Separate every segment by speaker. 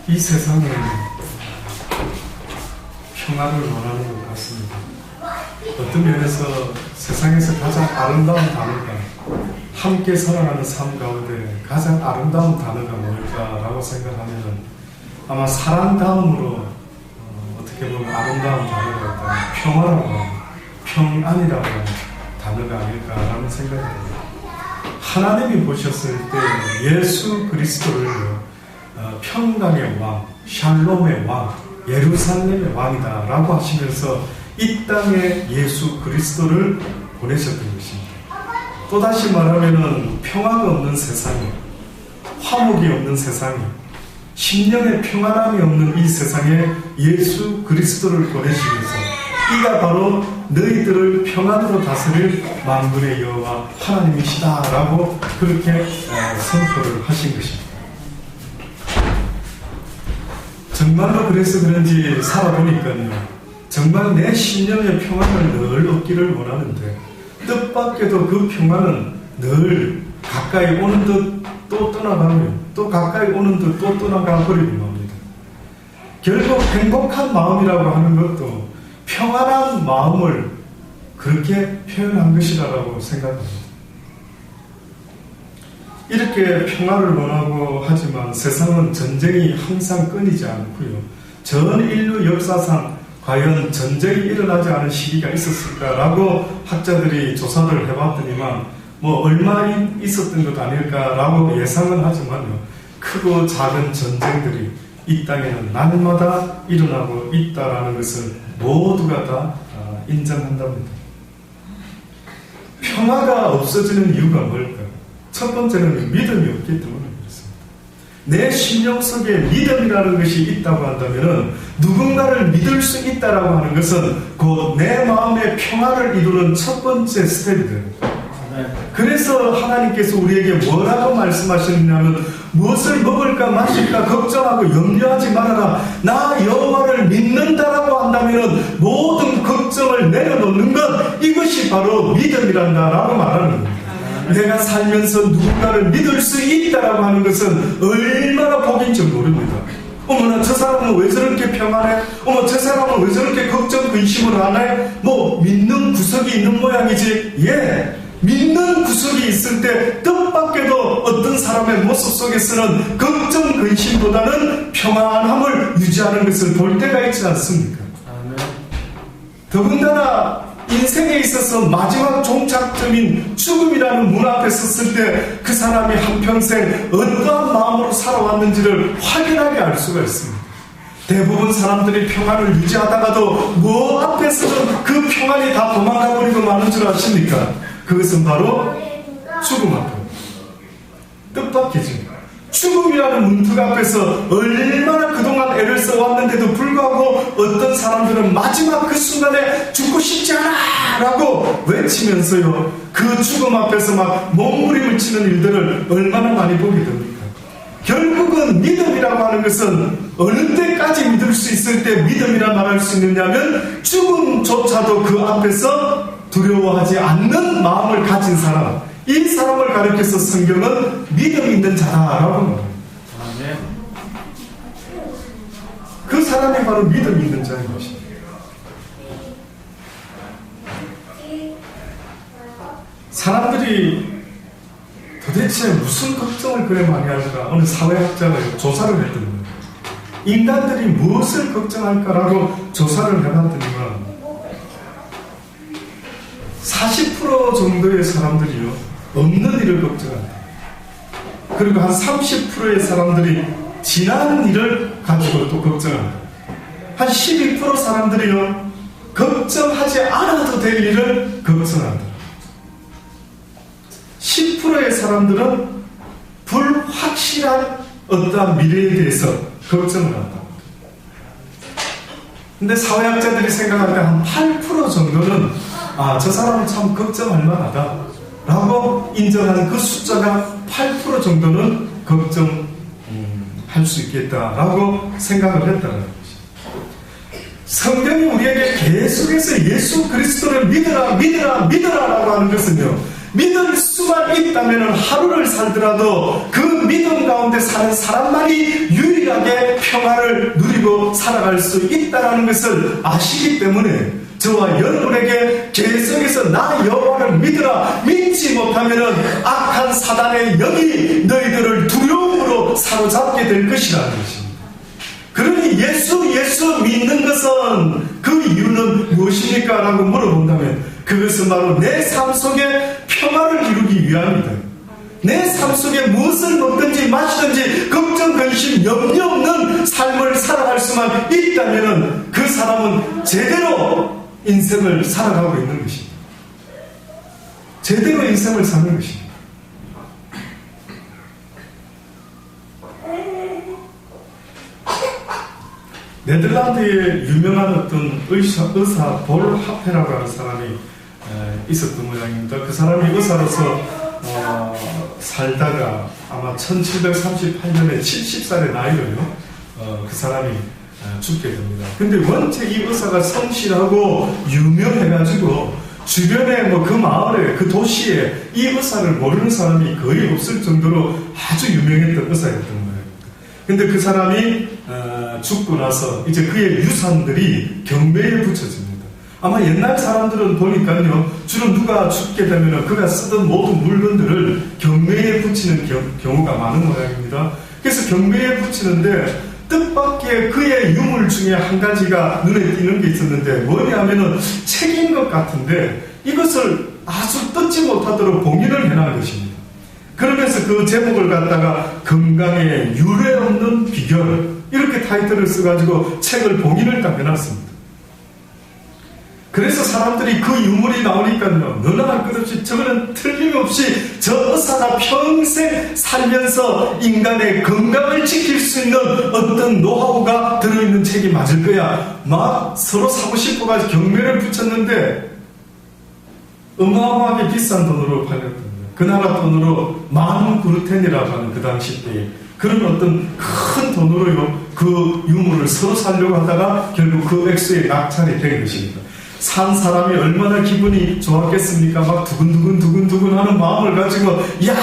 Speaker 1: 이 세상은 평화를 원하는 것 같습니다. 어떤 면에서 세상에서 가장 아름다운 단어가, 함께 살아가는 삶 가운데 가장 아름다운 단어가 뭘까라고 생각하면 아마 사랑 다음으로 어떻게 보면 아름다운 단어가 있다면 평화라고 하는, 평안이라고 하는 단어가 아닐까라는 생각이 듭니다. 하나님이 보셨을 때 예수 그리스도를 평강의 왕, 샬롬의 왕, 예루살렘의 왕이다 라고 하시면서 이 땅에 예수 그리스도를 보내셨던 것입니다. 또다시 말하면 평화가 없는 세상에, 화목이 없는 세상에, 심령의 평안함이 없는 이 세상에 예수 그리스도를 보내시면서 이가 바로 너희들을 평안으로 다스릴 만군의 여호와 하나님이시다 라고 그렇게 선포를 하신 것입니다. 정말로 그래서 그런지 살아보니까요, 정말 내 심령의 평안을 늘 얻기를 원하는데 뜻밖에도 그 평안은 늘 가까이 오는 듯 또 떠나가며 또 가까이 오는 듯 또 떠나가 버리는 겁니다. 결국 행복한 마음이라고 하는 것도 평안한 마음을 그렇게 표현한 것이라고 생각합니다. 이렇게 평화를 원하고 하지만 세상은 전쟁이 항상 끊이지 않고요. 전 인류 역사상 과연 전쟁이 일어나지 않은 시기가 있었을까라고 학자들이 조사를 해봤더니만 얼마 있었던 것 아닐까라고 예상은 하지만요. 크고 작은 전쟁들이 이 땅에는 날마다 일어나고 있다라는 것을 모두가 다 인정한답니다. 평화가 없어지는 이유가 뭘까? 첫 번째는 믿음이 없기 때문에 그렇습니다. 내 심령 속에 믿음이라는 것이 있다고 한다면 누군가를 믿을 수 있다라고 하는 것은 곧 내 마음의 평화를 이루는 첫 번째 스텝이 됩니다. 그래서 하나님께서 우리에게 뭐라고 말씀하시느냐면 무엇을 먹을까 마실까 걱정하고 염려하지 말아라. 나 여호와를 믿는다라고 한다면 모든 걱정을 내려놓는 것, 이것이 바로 믿음이란다 라고 말하는 겁니다. 내가 살면서 누군가를 믿을 수 있다라고 하는 것은 얼마나 복인지 모릅니다. 어머나 저 사람은 왜 저렇게 평안해? 어머 저 사람은 왜 저렇게 걱정 근심을 안 해? 믿는 구석이 있는 모양이지. 믿는 구석이 있을 때 뜻밖에도 어떤 사람의 모습 속에서는 걱정 근심보다는 평안함을 유지하는 것을 볼 때가 있지 않습니까? 더군다나 인생에 있어서 마지막 종착점인 죽음이라는 문 앞에 섰을 때 그 사람이 한평생 어떠한 마음으로 살아왔는지를 확연하게 알 수가 있습니다. 대부분 사람들이 평안을 유지하다가도 뭐 앞에서는 그 평안이 다 도망가 버리고 마는 줄 아십니까? 그것은 바로 죽음 앞에, 뜻밖이지. 죽음이라는 문턱 앞에서 얼마나 그동안 애를 써왔는데도 불구하고 어떤 사람들은 마지막 그 순간에 죽고 싶지 않아 라고 외치면서요, 그 죽음 앞에서 막 몸부림을 치는 일들을 얼마나 많이 보게 됩니까? 결국은 믿음이라고 하는 것은 어느 때까지 믿을 수 있을 때 믿음이라 말할 수 있느냐면 죽음조차도 그 앞에서 두려워하지 않는 마음을 가진 사람, 이 사람을 가리켜서 성경은 믿음 있는 자다라고 말합니다. 그 사람이 바로 믿음 있는 자인 것입니다. 사람들이 도대체 무슨 걱정을 그래 많이 할까? 어느 사회학자가 조사를 했더니 인간들이 무엇을 걱정할까라고 조사를 해봤더니만 40% 정도의 사람들이요, 없는 일을 걱정한다. 그리고 한 30%의 사람들이 지난 일을 가지고 또 걱정한다. 한 12% 사람들이요, 걱정하지 않아도 될 일을 걱정한다. 10%의 사람들은 불확실한 어떠한 미래에 대해서 걱정을 한다. 근데 사회학자들이 생각할 때 한 8% 정도는 저 사람은 참 걱정할 만하다 라고 인정하는 그 숫자가 8% 정도는 걱정할 수 있겠다라고 생각을 했다는 것입니다. 성경이 우리에게 계속해서 예수 그리스도를 믿으라 라고 하는 것은요, 믿을 수만 있다면 하루를 살더라도 그 믿음 가운데 사는 사람만이 유일하게 평안을 누리고 살아갈 수 있다는 것을 아시기 때문에 저와 여러분에게 계속해서 나 여호와를 믿으라, 믿지 못하면 악한 사단의 영이 너희들을 두려움으로 사로잡게 될 것이라는 것입니다. 그러니 예수 믿는 것은 그 이유는 무엇입니까? 라고 물어본다면 그것은 바로 내 삶 속에 평화를 이루기 위함이다. 내 삶 속에 무엇을 먹든지 마시든지 걱정, 근심, 염려 없는 삶을 살아갈 수만 있다면 그 사람은 제대로 인생을 살아가고 있는 것입니다. 제대로 인생을 사는 것입니다. 네덜란드에 유명한 어떤 의사 볼 하페라고 하는 사람이 있었던 모양입니다. 그 사람이 의사로서 살다가 아마 1738년에 70살의 나이로요, 그 사람이 죽게 됩니다. 근데 원체 이 의사가 성실하고 유명해가지고 주변에 그 마을에, 그 도시에 이 의사를 모르는 사람이 거의 없을 정도로 아주 유명했던 의사였던 거예요. 근데 그 사람이 죽고 나서 이제 그의 유산들이 경매에 붙여집니다. 아마 옛날 사람들은 보니까요, 주로 누가 죽게 되면 그가 쓰던 모든 물건들을 경매에 붙이는 경우가 많은 모양입니다. 그래서 경매에 붙이는데 뜻밖의 그의 유물 중에 한 가지가 눈에 띄는 게 있었는데 뭐냐면은 책인 것 같은데 이것을 아주 뜯지 못하도록 봉인을 해놓은 것입니다. 그러면서 그 제목을 갖다가 건강에 유례 없는 비결, 이렇게 타이틀을 써가지고 책을 봉인을 딱 해놨습니다. 그래서 사람들이 그 유물이 나오니까요, 너나 할 것 없이 저거는 틀림없이 저 의사가 평생 살면서 인간의 건강을 지킬 수 있는 어떤 노하우가 들어있는 책이 맞을 거야. 막 서로 사고 싶어가지고 경매를 붙였는데 어마어마하게 비싼 돈으로 팔렸던 거예요. 그 나라 돈으로 만 구르텐이라고 하는 그 당시 때에 그런 어떤 큰 돈으로요, 그 유물을 서로 사려고 하다가 결국 그 액수에 낙찰이 된 것입니다. 산 사람이 얼마나 기분이 좋았겠습니까? 막 두근두근 하는 마음을 가지고, 야,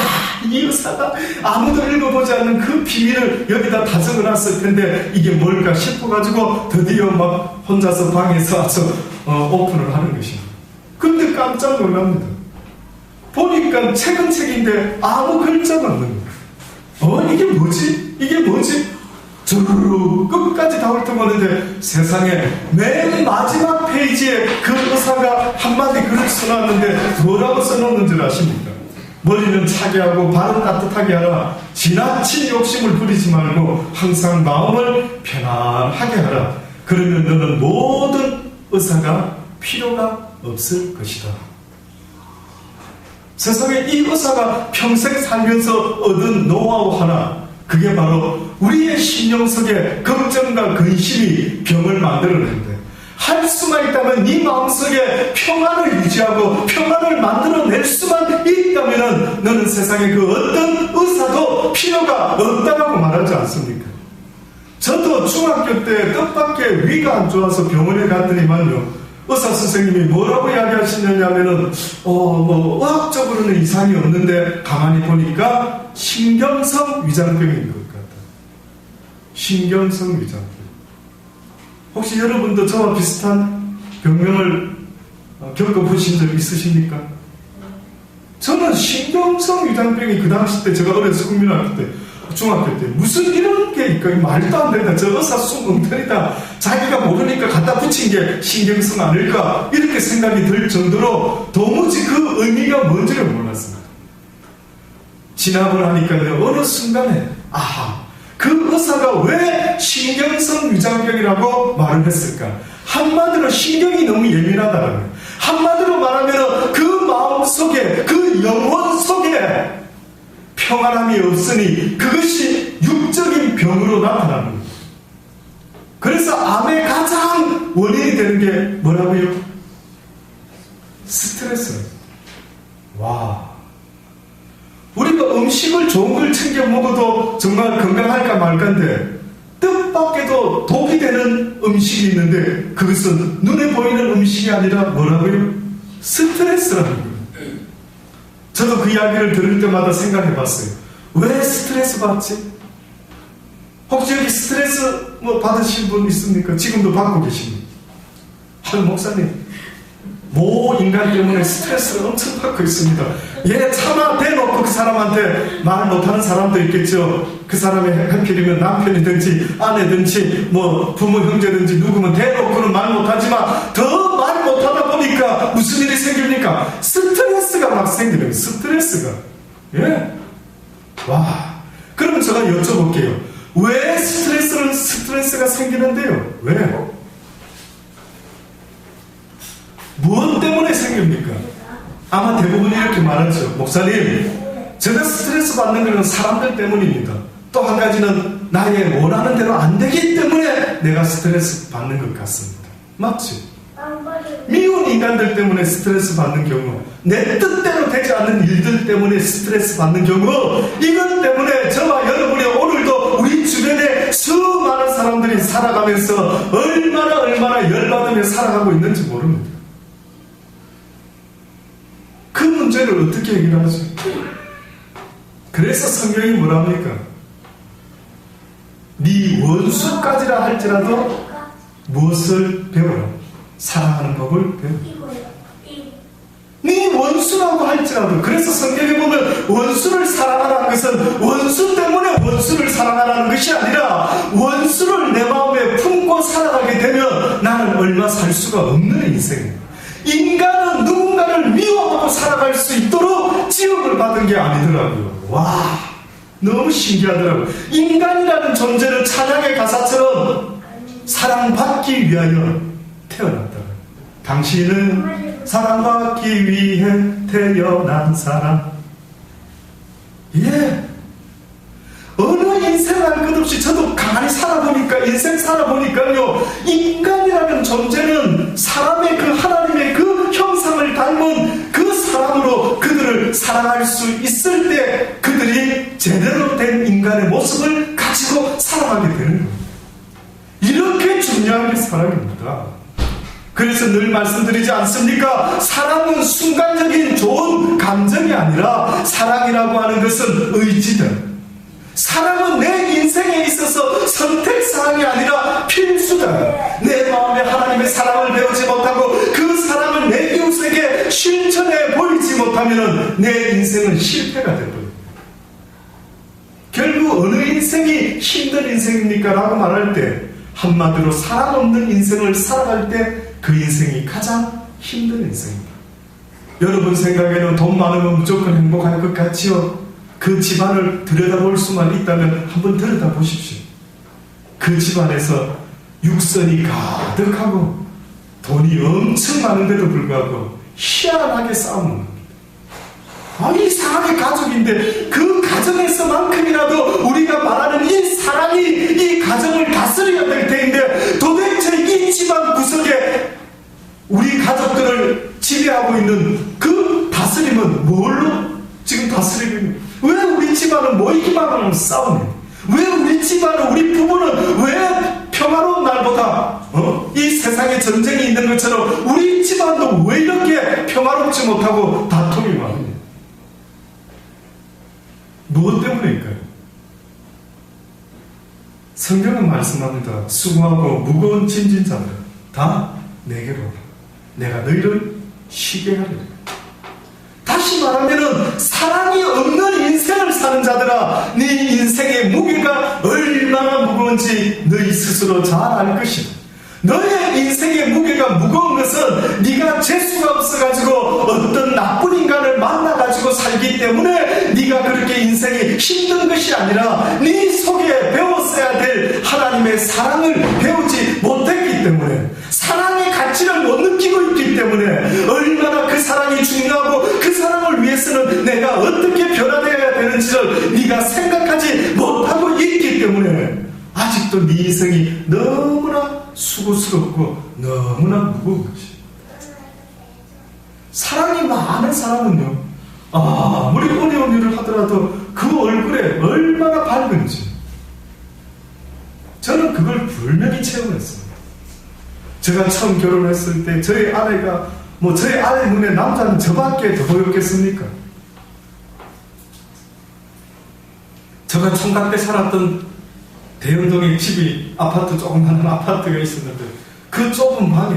Speaker 1: 이 의사가 아무도 읽어보지 않는 그 비밀을 여기다 다 적어놨을 텐데 이게 뭘까 싶어가지고 드디어 막 혼자서 방에서 와서 오픈을 하는 것입니다. 근데 깜짝 놀랍니다. 보니까 책은 책인데 아무 글자가 없는 거예요. 이게 뭐지? 이게 뭐지? 주르르 끝까지 다 훑어보는데 세상에 맨 마지막 페이지에 그 의사가 한마디 글을 써놨는데 뭐라고 써놓는 줄 아십니까? 머리는 차게 하고 발은 따뜻하게 하라. 지나친 욕심을 부리지 말고 항상 마음을 편안하게 하라. 그러면 너는 모든 의사가 필요가 없을 것이다. 세상에 이 의사가 평생 살면서 얻은 노하우 하나, 그게 바로 우리의 심령 속에 걱정과 근심이 병을 만들어낸대. 할 수만 있다면 네 마음속에 평안을 유지하고 평안을 만들어낼 수만 있다면 너는 세상에 그 어떤 의사도 필요가 없다고 말하지 않습니까? 저도 중학교 때 뜻밖의 위가 안 좋아서 병원에 갔더니만요, 의사 선생님이 뭐라고 이야기하시느냐면은 의학적으로는 이상이 없는데 가만히 보니까 신경성 위장병인 것 같다. 신경성 위장병. 혹시 여러분도 저와 비슷한 병명을 겪어보신 적 있으십니까? 저는 신경성 위장병이 그 당시 때, 제가 어려서 국민학교 때, 중학교 때 무슨 이런 게 있까? 말도 안 된다. 저 의사 숨 엉터리다. 자기가 모르니까 갖다 붙인 게 신경성 아닐까? 이렇게 생각이 들 정도로 도무지 그 의미가 뭔지를 몰랐습니다. 진압을 하니까요, 어느 순간에 그 의사가 왜 신경성 위장병이라고 말을 했을까? 한마디로 신경이 너무 예민하다는 거예요. 한마디로 말하면 그 마음 속에, 그 영혼 속에 평안함이 없으니 그것이 육적인 병으로 나타나는 거예요. 그래서 암의 가장 원인이 되는 게 뭐라고요? 스트레스. 와, 우리가 음식을 좋은 걸 챙겨 먹어도 정말 건강할까 말까인데 뜻밖에도 독이 되는 음식이 있는데 그것은 눈에 보이는 음식이 아니라 뭐라고요? 스트레스라는 거예요. 저도 그 이야기를 들을 때마다 생각해 봤어요. 왜 스트레스 받지? 혹시 여기 스트레스 받으신 분 있습니까? 지금도 받고 계십니까? 목사님, 모 인간 때문에 스트레스를 엄청 받고 있습니다. 얘 차마 대놓고 그 사람한테 말 못하는 사람도 있겠죠. 그 사람이 하필이면 남편이든지 아내든지 부모 형제든지 누구면 대놓고는 말 못하지만 더 말 못하다 보니까 무슨 일이 생깁니까? 스트레스가 막 생기는 거예요. 스트레스가. 예? 와. 그럼 제가 여쭤볼게요. 왜 스트레스가 생기는데요? 왜? 무엇 때문에 생깁니까? 아마 대부분이 이렇게 말하죠. 목사님, 제가 스트레스 받는 것은 사람들 때문입니다. 또 한 가지는 나의 원하는 대로 안 되기 때문에 내가 스트레스 받는 것 같습니다. 맞지? 미운 인간들 때문에 스트레스 받는 경우, 내 뜻대로 되지 않는 일들 때문에 스트레스 받는 경우, 이것 때문에 저와 여러분이 오늘도 우리 주변에 수많은 사람들이 살아가면서 얼마나 열받으며 살아가고 있는지 모릅니다. 그 문제를 어떻게 해결하지? 그래서 성경이 뭐랍니까? 네 원수까지라 할지라도 무엇을 배워라? 사랑하는 법을 배워라. 네 원수라고 할지라도, 그래서 성경에 보면 원수를 사랑하라는 것은 원수 때문에 원수를 사랑하라는 것이 아니라 원수를 내 마음에 품고 살아가게 되면 나는 얼마 살 수가 없는 인생이에요. 인간은 누군가를 미워하고 살아갈 수 있도록 지음을 받은 게 아니더라고요. 와, 너무 신기하더라고요. 인간이라는 존재는 찬양의 가사처럼 사랑받기 위하여 태어났다. 당신은 사랑받기 위해 태어난 사람. 예. 어느 인생 할 것 없이 저도 가만히 살아보니까, 인생 살아보니까요, 인간이라는 존재는 사람의 그 하나님의 그 형상을 닮은 그 사람으로 그들을 사랑할 수 있을 때 그들이 제대로 된 인간의 모습을 가지고 살아가게 되는 겁니다. 이렇게 중요한 게 사랑입니다. 그래서 늘 말씀드리지 않습니까? 사랑은 순간적인 좋은 감정이 아니라 사랑이라고 하는 것은 의지다. 사랑은 내 인생에 있어서 선택사항이 아니라 필수다. 내 마음에 하나님의 사랑을 배우지 못하고 그 사랑을 내 이웃에게 실천해 보이지 못하면 내 인생은 실패가 되어버립니다. 결국 어느 인생이 힘든 인생입니까? 라고 말할 때 한마디로 사랑 없는 인생을 살아갈 때 그 인생이 가장 힘든 인생입니다. 여러분 생각에는 돈 많으면 무조건 행복할 것 같지요? 그 집안을 들여다볼 수만 있다면 한번 들여다보십시오. 그 집안에서 육선이 가득하고 돈이 엄청 많은데도 불구하고 희한하게 싸우는 겁니다. 이상하게 가족인데 그 가정에서만큼이라도 우리가 말하는 이 사랑이 이 가정을 다스려야 될 텐데 도대체 이 집안 구석에 우리 가족들을 지배하고 있는 그 다스림은 뭘로 지금 다스리고 있는? 왜 우리 집안은 모이기만 하면 싸우네? 왜 우리 집안은, 우리 부부는 왜 평화로운 날보다 이 세상에 전쟁이 있는 것처럼 우리 집안도 왜 이렇게 평화롭지 못하고 다툼이 많으냐? 무엇 때문일까요? 성경은 말씀합니다. 수고하고 무거운 짐진 자들 다 내게로 오라. 내가 너희를 쉬게 하리라. 다시 말하면은 사랑이 없는 인생을 사는 자들아, 네 인생의 무게가 얼마나 무거운지 너희 스스로 잘 알 것이다. 너의 인생의 무게가 무거운 것은 네가 재수가 없어가지고 어떤 나쁜 인간을 만나가지고 살기 때문에 네가 그렇게 인생이 힘든 것이 아니라 네 속에 배웠어야 될 하나님의 사랑을 배우지 못했기 때문에, 사랑의 가치를 못 느끼고 있기 때문에, 얼마나 그 사랑이 중요하고 그 사랑을 위해서는 내가 어떻게 변화되어야 되는지를 네가 생각하지 못하고 있기 때문에 아직도 네 인생이 너무나 수고스럽고 너무나 무거운 것이. 사랑이 많은 사람은요, 아무리 어려운 일을 하더라도 그 얼굴에 얼마나 밝은지 저는 그걸 분명히 체험했습니다. 제가 처음 결혼했을 때 저희 아내가 저희 아내 눈에 남자는 저밖에 더 보였겠습니까? 제가 총각 때 살았던 대연동에 집이 조그마한 아파트가 있었는데 그 좁은 방에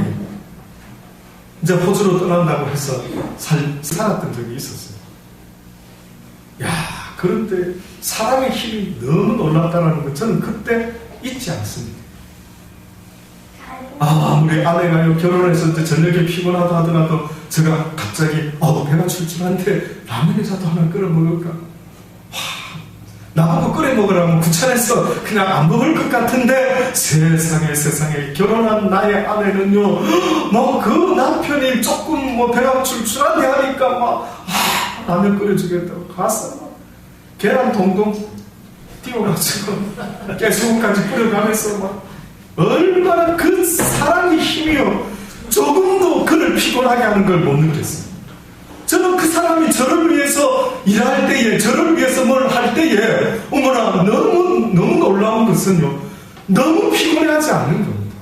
Speaker 1: 이제 호주로 떠난다고 해서 살았던 적이 있었어요. 야, 그런데 사랑의 힘이 너무 놀랍다는 거 저는 그때 잊지 않습니다. 아무리 아내가 결혼해서 이제 저녁에 피곤하다 하더라도 제가 갑자기 배가 출출한데 라면이라도 하나 끓여 먹을까? 나보고 끓여 먹으라면 귀찮아서 그냥 안 먹을 것 같은데 세상에 결혼한 나의 아내는요 그 남편이 조금 배가 출출한데 하니까 라면 끓여주겠다고 가서 계란 동동 띄워가지고 깨소금까지 뿌려가면서 얼마나 그 사랑의 힘이요 조금도 그를 피곤하게 하는 걸 못 느꼈어요. 저는 그 사람이 저를 위해서 일할 때에, 저를 위해서 뭘 할 때에 어머나 너무 놀라운 것은요 너무 피곤해하지 않는 겁니다.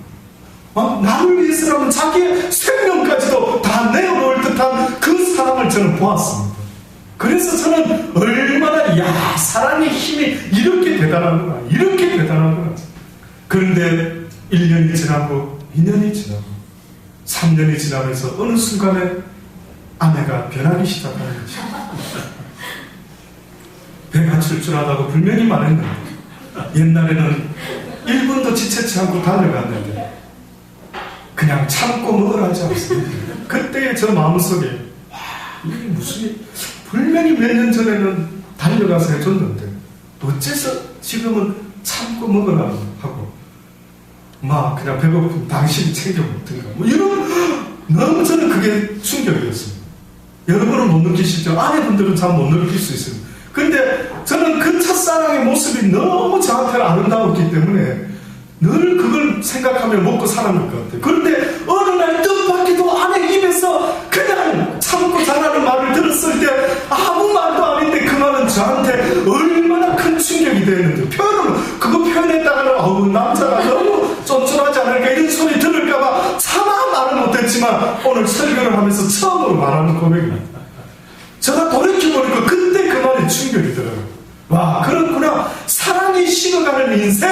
Speaker 1: 나를 위해서라면 자기의 생명까지도 다 내어놓을 듯한 그 사랑을 저는 보았습니다. 그래서 저는 얼마나 사랑의 힘이 이렇게 대단하구나. 그런데 1년이 지나고 2년이 지나고 3년이 지나면서 어느 순간에 아내가 변하기 시작하는 것입니다. 배가 출출하다고 불명이 많았는데 옛날에는 1분도 지체치 않고 달려갔는데 그냥 참고 먹으라 하지 않습니까? 그때의 저 마음속에 이게 무슨 분명히 몇 년 전에는 달려가서 해줬는데 어째서 지금은 참고 먹으라 하고 그냥 배고프면 당신이 챙겨 먹든가 이런 너무 저는 그게 충격이었습니다. 여러분은 못 느끼시죠? 아내분들은 잘 못 느낄 수 있습니다. 근데 저는 그 첫사랑의 모습이 너무 저한테는 아름다웠기 때문에 늘 그걸 생각하며 먹고 살아갈 것 같아요. 그런데 어느 날 뜻밖에도 아내 입에서 그냥 참고 자라는 말을 들었을 때 아무 말도 아닌데 그 말은 저한테 얼마나 큰 충격이 되었는데 그거 표현했다가는 남자가 너무 쫀쫀하지 않을까 이런 소리 들을까봐 차마 말을 못했지만 오늘 설교를 하면서 처음으로 말하는 고백입니다. 제가 돌이켜보니까 그때 그 말이 충격이더라고요. 그렇구나. 사랑이 식어가는 인생.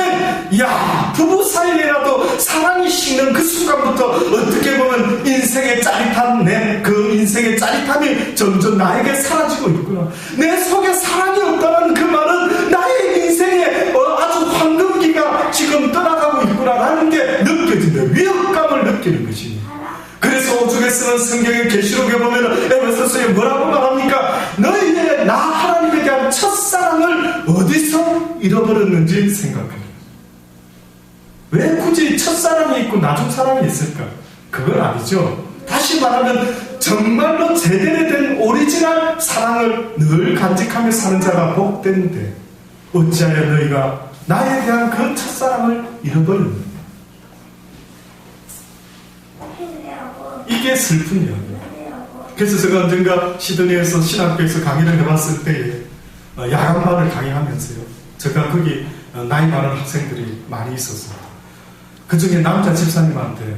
Speaker 1: 부부 사이에라도 사랑이 식는 그 순간부터 어떻게 보면 인생의 짜릿한 그 인생의 짜릿함이 점점 나에게 사라지고 있구나. 내 속에 사랑이 없다는 그 말은 나의 인생에 아주 황금기가 지금 떠나가고 있구나라는 게 느껴진다. 위협감을 느끼는 것입니다. 그래서 오죽에 쓰는 성경의 계시록에 보면 에베소서에 뭐라고 말합니까? 너희의 나 하나님에 대한 첫사랑을 어디서 잃어버렸는지 생각합니다. 왜 굳이 첫사랑이 있고 나중사랑이 있을까? 그건 아니죠. 다시 말하면 정말로 제대로 된 오리지널 사랑을 늘 간직하며 사는 자가 복된데 어찌하여 너희가 나에 대한 그 첫사랑을 잃어버렸는가? 이게 슬픈 이야기예요. 그래서 제가 언젠가 시드니에서 신학교에서 강의를 해봤을 때에 야간반을 강의하면서요. 제가 거기 나이 많은 학생들이 많이 있었습니다. 그 중에 남자 집사님한테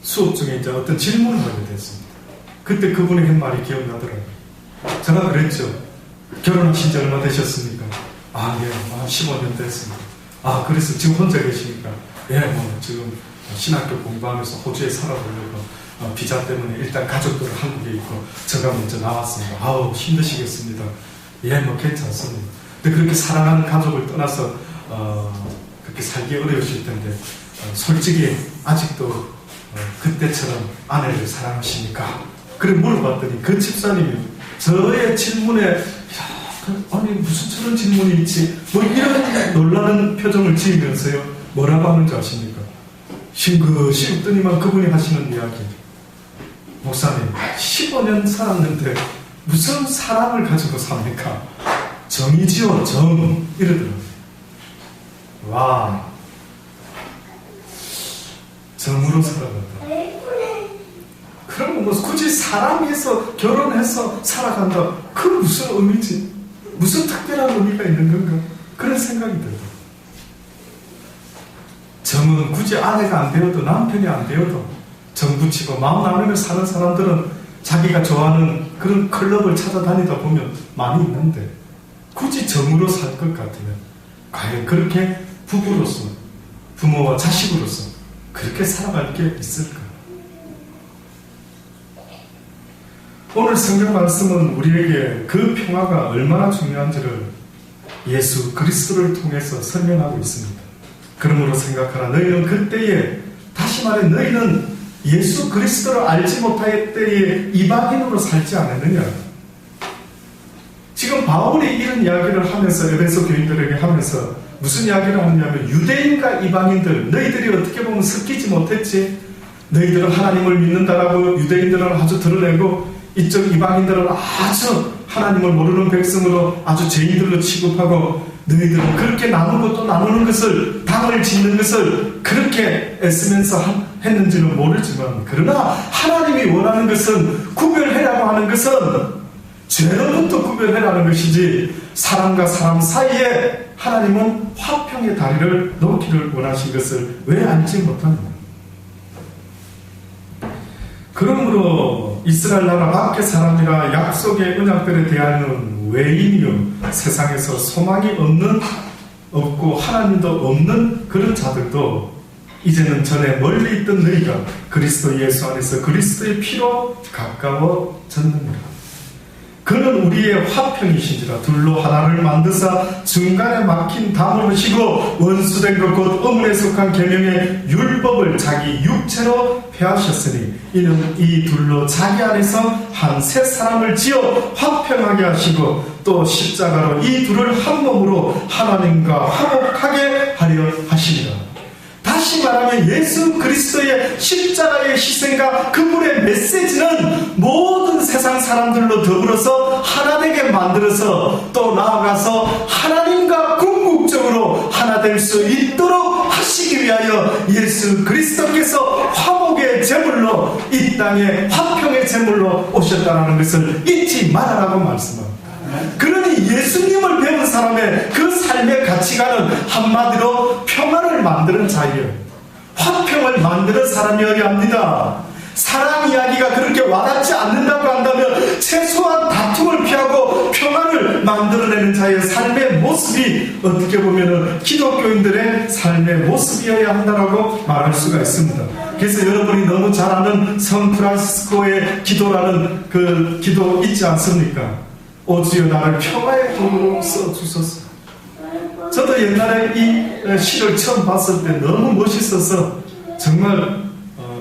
Speaker 1: 수업 중에 이제 어떤 질문을 하게 됐습니다. 그때 그분이 한 말이 기억나더라고요. 제가 그랬죠. 결혼하신 지 얼마 되셨습니까? 예, 15년 됐습니다. 그래서 지금 혼자 계시니까? 예, 지금 신학교 공부하면서 호주에 살아보려고 비자 때문에 일단 가족들은 한국에 있고 제가 먼저 나왔습니다. 힘드시겠습니다. 예, 괜찮습니다. 근데 그렇게 사랑하는 가족을 떠나서 그렇게 살기 어려우실 텐데 솔직히 아직도 그때처럼 아내를 사랑하십니까? 그래 물어봤더니 그 집사님이 저의 질문에 아니 무슨 저런 질문이 있지? 이런 놀라는 표정을 지으면서요. 뭐라고 하는지 아십니까? 싱긋이 웃더니만 그분이 하시는 이야기. 목사님 15년 살았는데 무슨 사랑을 가지고 삽니까? 정이지요 정 이러더라고요. 정으로 살아간다. 그럼 굳이 사랑해서 결혼해서 살아간다. 그 무슨 의미지? 무슨 특별한 의미가 있는 건가? 그런 생각이 들어요. 정은 굳이 아내가 안 되어도 남편이 안 되어도 정 붙이고 마음 나누며 사는 사람들은 자기가 좋아하는 그런 클럽을 찾아다니다 보면 많이 있는데 굳이 정으로 살 것 같으면 과연 그렇게 부부로서, 부모와 자식으로서 그렇게 살아갈 게 있을까? 오늘 성경 말씀은 우리에게 그 평화가 얼마나 중요한지를 예수 그리스도를 통해서 설명하고 있습니다. 그러므로 생각하라. 너희는 그때에, 다시 말해 너희는 예수 그리스도를 알지 못할 때에 이방인으로 살지 않았느냐? 지금 바울이 이런 이야기를 하면서 에베소 교인들에게 하면서 무슨 이야기를 하냐면, 유대인과 이방인들, 너희들이 어떻게 보면 섞이지 못했지? 너희들은 하나님을 믿는다라고 유대인들은 아주 드러내고, 이쪽 이방인들은 아주 하나님을 모르는 백성으로 아주 죄인들로 취급하고, 너희들은 그렇게 나누고 또 나누는 것을, 당을 짓는 것을 그렇게 애쓰면서 했는지는 모르지만, 그러나 하나님이 원하는 것은, 구별해라고 하는 것은 죄로부터 구별해라는 것이지, 사람과 사람 사이에 하나님은 화평의 다리를 놓기를 원하신 것을 왜 알지 못하느냐? 그러므로 이스라엘 나라 밖의 사람이라 약속의 언약들에 대하여는 외인이요, 세상에서 소망이 없고 하나님도 없는 그런 자들도 이제는 전에 멀리 있던 너희가 그리스도 예수 안에서 그리스도의 피로 가까워졌느니라. 그는 우리의 화평이신지라. 둘로 하나를 만드사 중간에 막힌 담을 하시고 원수된 것 곧 의문에 속한 계명의 율법을 자기 육체로 폐하셨으니, 이는 이 둘로 자기 안에서 한 새 사람을 지어 화평하게 하시고, 또 십자가로 이 둘을 한 몸으로 하나님과 화목하게 하려 하시니라. 다시 말하면 예수 그리스도의 십자가의 희생과 그분의 메시지는 모든 세상 사람들로 더불어서 하나 되게 만들어서, 또 나아가서 하나님과 궁극적으로 하나 될 수 있도록 하시기 위하여 예수 그리스도께서 화목의 제물로, 이 땅에 화평의 제물로 오셨다는 것을 잊지 말아라고 말씀합니다. 그러니 예수님을 배운 사람의 그 삶의 가치관은 한마디로 평화를 만드는 자예요. 화평을 만드는 사람이어야 합니다. 사랑 이야기가 그렇게 와닿지 않는다고 한다면 최소한 다툼을 피하고 평화를 만들어내는 자의 삶의 모습이 어떻게 보면 기독교인들의 삶의 모습이어야 한다라고 말할 수가 있습니다. 그래서 여러분이 너무 잘 아는 성 프란시스코의 기도라는 그 기도 있지 않습니까? 오 주여 나를 평화의 도구로 써주소서. 저도 옛날에 이 시를 처음 봤을 때 너무 멋있어서 정말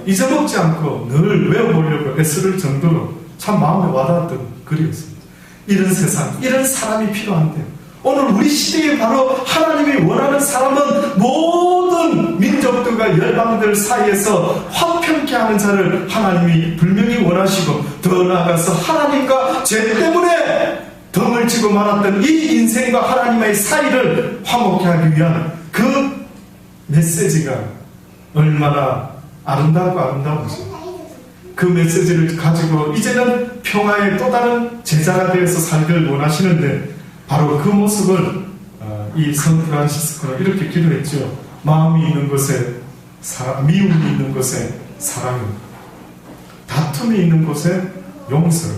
Speaker 1: 잊어먹지 않고 늘 외워보려고 애쓰를 정도로 참 마음에 와닿았던 글이었습니다. 이런 세상, 이런 사람이 필요한데요. 오늘 우리 시대에 바로 하나님이 원하는 사람은 모든 민족들과 열방들 사이에서 화평케 하는 자를 하나님이 분명히 원하시고, 더 나아가서 하나님과 죄 때문에 덩을 쥐고 말았던 이 인생과 하나님의 사이를 화목케 하기 위한 그 메시지가 얼마나 아름다우고 아름다운지, 그 메시지를 가지고 이제는 평화의 또 다른 제자가 되어서 살기를 원하시는데, 바로 그 모습을 이 성 프란시스코는 이렇게 기도했죠. 마음이 있는 곳에 미움이 있는 곳에 사랑을, 다툼이 있는 곳에 용서를,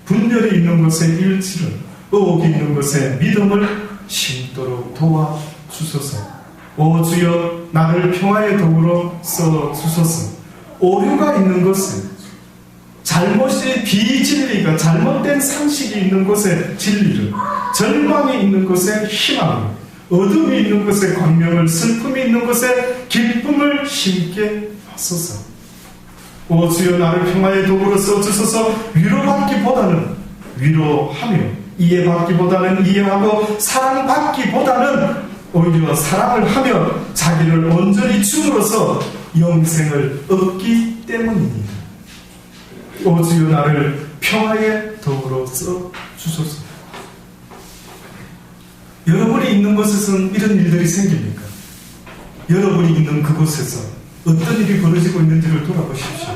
Speaker 1: 분열이 있는 곳에 일치를, 의혹이 있는 곳에 믿음을 심도록 도와주소서. 오 주여 나를 평화의 도구로 써주소서. 오류가 있는 곳에, 잘못의 비진리가, 잘못된 상식이 있는 곳에 진리를, 절망이 있는 곳에 희망을, 어둠이 있는 곳에 광명을, 슬픔이 있는 곳에 기쁨을 심게 하소서. 오 주여 나를 평화의 도구로 써주소서. 위로받기보다는 위로하며, 이해받기보다는 이해하고, 사랑받기보다는 오히려 사랑을 하며 자기를 온전히 줌으로써 영생을 얻기 때문입니다. 오 주여 나를 평화의 도구로 써주소서. 여러분이 있는 곳에서는 이런 일들이 생깁니까? 여러분이 있는 그곳에서 어떤 일이 벌어지고 있는지를 돌아보십시오.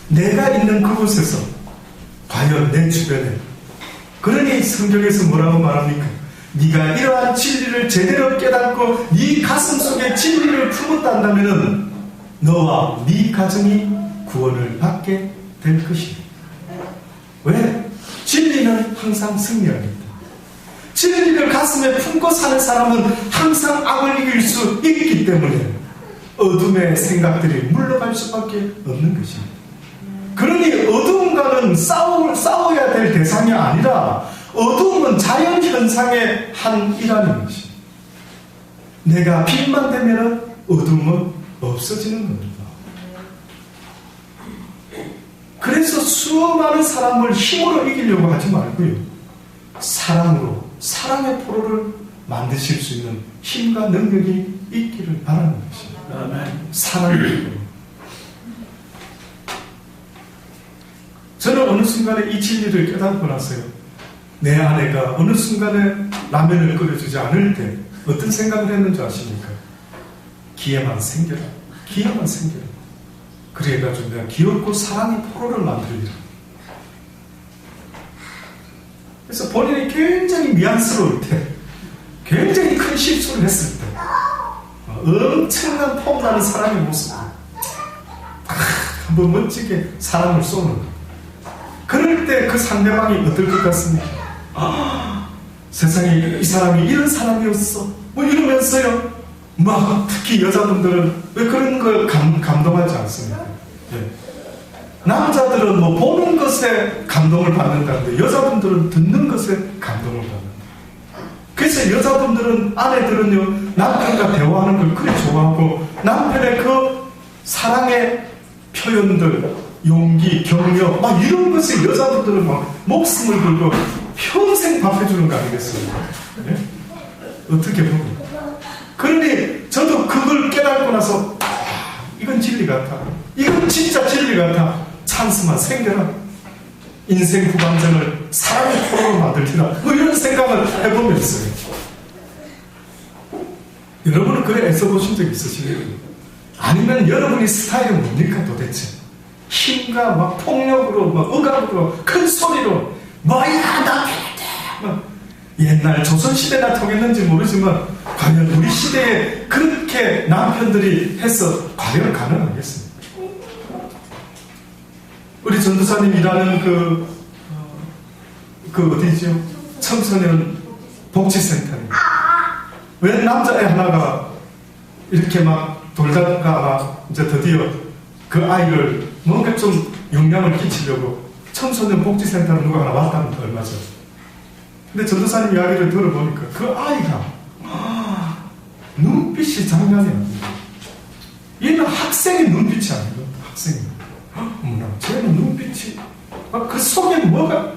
Speaker 1: 내가 있는 그곳에서 과연 내 주변에, 그러니 성경에서 뭐라고 말합니까? 네가 이러한 진리를 제대로 깨닫고 네 가슴 속에 진리를 품었다 한다면 너와 네 가정이 구원을 받게 될 것이다. 왜? 진리는 항상 승리합니다. 진리를 가슴에 품고 사는 사람은 항상 악을 이길 수 있기 때문에 어둠의 생각들이 물러갈 수밖에 없는 것입니다. 그러니 어둠과는 싸워야 될 대상이 아니라 어둠은 자연현상의 한 일환인 것입니다. 내가 빛만 되면 어둠은 없어지는 겁니다. 그래서 수많은 사람을 힘으로 이기려고 하지 말고요. 사랑으로, 사랑의 포로를 만드실 수 있는 힘과 능력이 있기를 바라는 것입니다. 사랑의 포로. 저는 어느 순간에 이 진리를 깨닫고 나서요. 내 아내가 어느 순간에 라면을 끓여주지 않을 때 어떤 생각을 했는지 아십니까? 기회만 생겨라. 기회만 생겨라. 그래가지고 내가 귀엽고 사랑의 포로를 만들리라. 그래서 본인이 굉장히 미안스러울 때, 굉장히 큰 실수를 했을 때, 엄청난 폼나는 사랑의 모습을 한번 멋지게 사랑을 쏘는 거예요. 그럴 때 그 상대방이 어떨 것 같습니까? 세상에 이 사람이 이런 사람이었어. 뭐 이러면서요. 막 특히 여자분들은 왜 그런 걸 감동하지 않습니까? 네. 남자들은 뭐 보는 것에 감동을 받는다는데 여자분들은 듣는 것에 감동을 받는다. 그래서 여자분들은, 아내들은요, 남편과 대화하는 걸 그리 좋아하고 남편의 그 사랑의 표현들, 용기, 격려, 막 이런 것에 여자분들은 막 목숨을 걸고 평생 밥해주는 거 아니겠습니까? 네? 어떻게 보면. 그러니 저도 그걸 깨닫고 나서 이건 진리 같아. 이건 진짜 진리 같아. 찬스만 생겨라. 인생 후반전을 사랑의 포로로 만들리라. 뭐 이런 생각을 해보면 있어요. 여러분은 그래 애써보신 적 있으십니까? 아니면 여러분이 스타일이 뭡니까 도대체? 힘과 막 폭력으로, 막 억압으로, 큰 소리로, 뭐야, 나 필요해! 옛날 조선시대나 통했는지 모르지만, 과연 우리 시대에 그렇게 남편들이 해서 과연 가능하겠습니까? 우리 전도사님 일하는 어디죠? 청소년 복지센터입니다. 왜 남자애 하나가 이렇게 막 돌다가 이제 드디어 그 아이를 뭔가 좀 영향을 끼치려고 청소년 복지센터로 누가 하나 왔다는 거 얼마 전. 근데 전도사님 이야기를 들어보니까 그 아이가 눈빛이 장난이 아닙니다. 얘는 학생의 눈빛이 아니고 학생이. 어머나, 쟤는 눈빛이 그 속에 뭐가.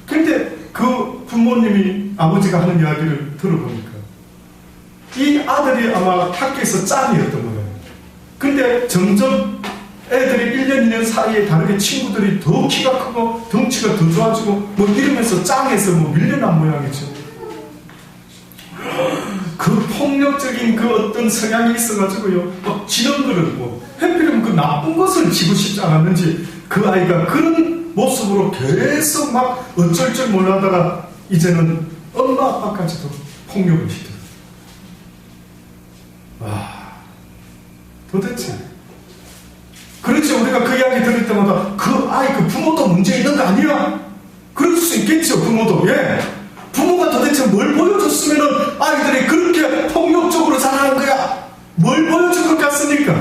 Speaker 1: 근데 그 부모님이 아버지가 하는 이야기를 들어보니까 이 아들이 아마 학교에서 짱이었던 거예요. 근데 점점 애들이 1년, 2년 사이에 다르게 친구들이 더 키가 크고 덩치가 더 좋아지고 뭐 이러면서 짱에서 뭐 밀려난 모양이죠. 그 폭력적인 그 어떤 성향이 있어가지고요. 막 지는 거를 뭐 하필이면 그 나쁜 것을 지고 싶지 않았는지 그 아이가 그런 모습으로 계속 막 어쩔 줄 몰라다가 이제는 엄마 아빠까지도 폭력을 시켜요. 와, 도대체. 그렇죠. 우리가 그 이야기 들을 때마다 그 아이, 그 부모도 문제 있는 거 아니야? 그럴 수 있겠죠, 부모도. 예. 부모가 도대체 뭘 보여줬으면 아이들이 그렇게 폭력적으로 자라는 거야? 뭘 보여줄 것 같습니까?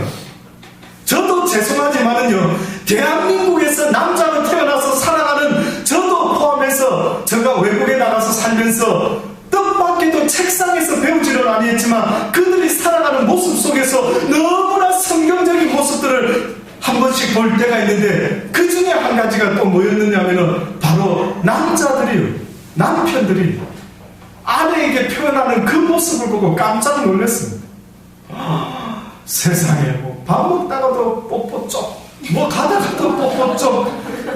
Speaker 1: 저도 죄송하지만은요, 대한민국에서 남자로 태어나서 살아가는 저도 포함해서 제가 외국에 나가서 살면서 뜻밖에도 책상에서 배우지는 아니했지만 그들이 살아가는 모습 속에서 너무나 성경적인 모습들을 한 번씩 볼 때가 있는데 그 중에 한 가지가 또 뭐였느냐면은 바로 남편들이 아내에게 표현하는 그 모습을 보고 깜짝 놀랐습니다. 세상에 뭐 밥 먹다가도 뽀뽀 쪽, 뭐 가다가도 뽀뽀 쪽.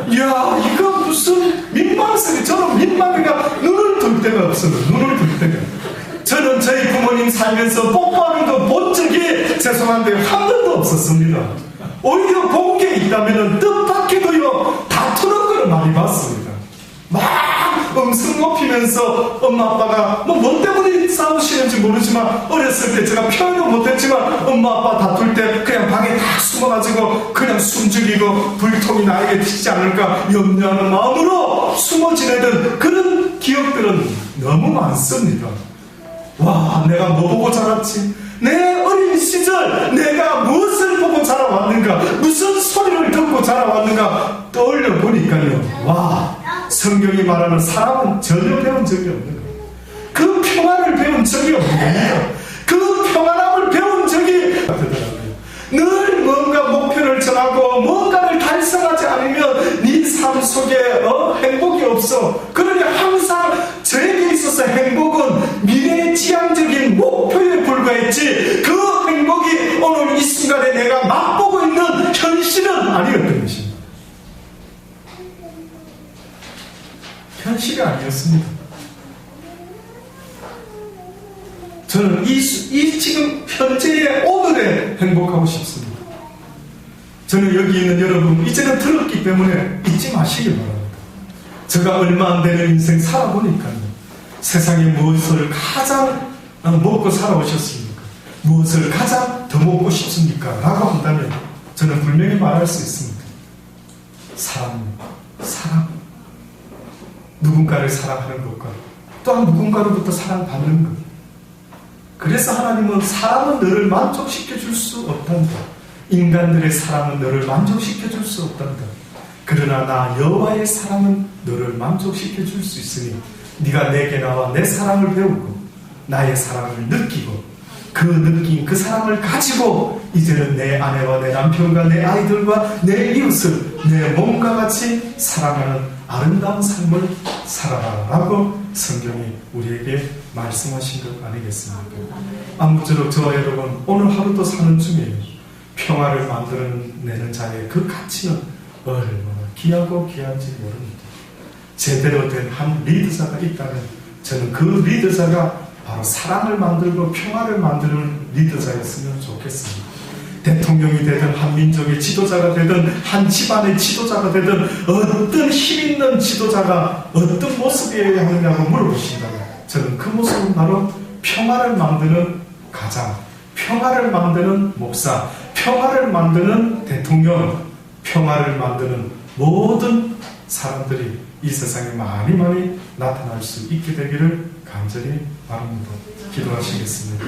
Speaker 1: 이야, 이거 무슨 민망성이. 저는 민망이가 눈을 들 데가 없어요. 눈을 들 데가. 저는 저희 부모님 살면서 뽀뽀하는 거 본 적이 죄송한데 한 번도 없었습니다. 오히려 본 게 있다면 뜻밖에도요 다투는 걸 많이 봤습니다. 막 음성 높이면서 엄마 아빠가 뭐 때문에 싸우시는지 모르지만 어렸을 때 제가 표현도 못했지만 엄마 아빠 다툴 때 그냥 방에 딱 숨어가지고 그냥 숨죽이고 불통이 나에게 튀지 않을까 염려하는 마음으로 숨어 지내던 그런 기억들은 너무 많습니다. 와, 내가 뭐 보고 자랐지? 내 어린 시절 내가 무엇을 보고 자라왔는가, 무슨 소리를 듣고 자라왔는가 떠올려 보니까요, 와, 성경이 말하는 사람은 전혀 배운 적이 없는 거예요. 그 평안을 배운 적이 없는 겁니다. 그 평안함을 배운 적이 되더라고요. 늘 뭔가 목표를 정하고 뭔가를 달성하지 않으면 네 삶 속에 행복이 없어. 그러니 항상 저에게 있어서 행복은 미래의 지향적인 목표에 불과했지, 그 행복이 오늘 이 순간에 내가 맛보고 있는 현실은 아니었던 것입니다. 현실이 아니었습니다. 저는 이 지금 현재의 오늘에 행복하고 싶습니다. 저는 여기 있는 여러분, 이제는 들었기 때문에 잊지 마시기 바랍니다. 제가 얼마 안 되는 인생 살아보니까요, 세상에 무엇을 가장 먹고 살아오셨습니까? 무엇을 가장 더 먹고 싶습니까? 라고 한다면 저는 분명히 말할 수 있습니다. 사랑입니다. 사랑. 누군가를 사랑하는 것과 또한 누군가로부터 사랑받는 것. 그래서 하나님은 사람은 너를 만족시켜 줄 수 없단다. 인간들의 사랑은 너를 만족시켜 줄 수 없단다. 그러나 나 여호와의 사랑은 너를 만족시켜 줄 수 있으니 네가 내게 나와 내 사랑을 배우고 나의 사랑을 느끼고 그 느낀 그 사랑을 가지고 이제는 내 아내와 내 남편과 내 아이들과 내 이웃을 내 몸과 같이 사랑하는 아름다운 삶을 살아라 라고 성경이 우리에게 말씀하신 것 아니겠습니까? 아무쪼록 저와 여러분, 오늘 하루도 사는 중에 평화를 만들어내는 자의 그 가치는 얼마나 귀하고 귀한지 모릅니다. 제대로 된 한 리더자가 있다면 저는 그 리더자가 바로 사랑을 만들고 평화를 만드는 리더자였으면 좋겠습니다. 대통령이 되든 한 민족의 지도자가 되든 한 집안의 지도자가 되든 어떤 힘있는 지도자가 어떤 모습이어야 하느냐고 물어보신다면 저는 그 모습은 바로 평화를 만드는 가장, 평화를 만드는 목사, 평화를 만드는 대통령, 평화를 만드는 모든 사람들이 이 세상에 많이 많이 나타날 수 있게 되기를 간절히 바랍니다. 기도하시겠습니다.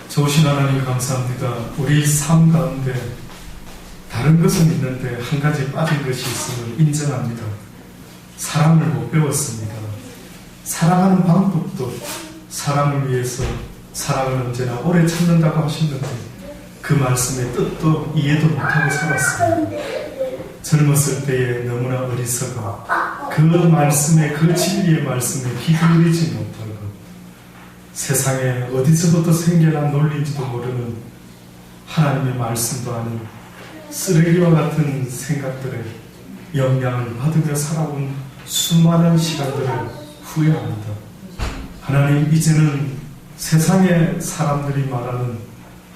Speaker 1: 좋으신 하나님 감사합니다. 우리 삶 가운데 다른 것은 있는데 한 가지 빠진 것이 있음을 인정합니다. 사랑을 못 배웠습니다. 사랑하는 방법도 사랑을 위해서 사랑을 언제나 오래 참는다고 하셨는데 그 말씀의 뜻도 이해도 못하고 살았습니다. 젊었을 때에 너무나 어리석어 그 말씀에, 그 진리의 말씀에 귀 기울이지 못하고 세상에 어디서부터 생겨난 논리인지도 모르는 하나님의 말씀도 아닌 쓰레기와 같은 생각들에 영향을 받으며 살아온 수많은 시간들을 후회합니다. 하나님, 이제는 세상의 사람들이 말하는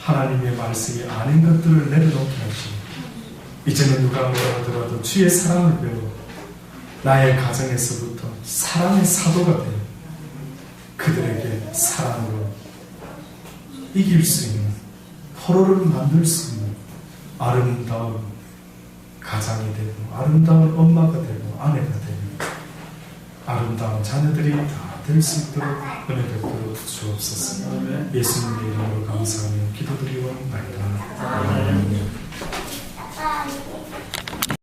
Speaker 1: 하나님의 말씀이 아닌 것들을 내려놓게 하시고 이제는 누가 뭐라 하더라도 주의 사랑을 배워 나의 가정에서부터 사랑의 사도가 되어 그들에게 사랑으로 이길 수 있는, 서로를 만들 수 있는 아름다운 가장이 되고 아름다운 엄마가 되고 아내가 되고 아름다운 자녀들이 다 될 수 있도록 은혜 베풀어 주옵소서. 예수님의 이름으로 감사하며 기도드리옵나이다. 아멘.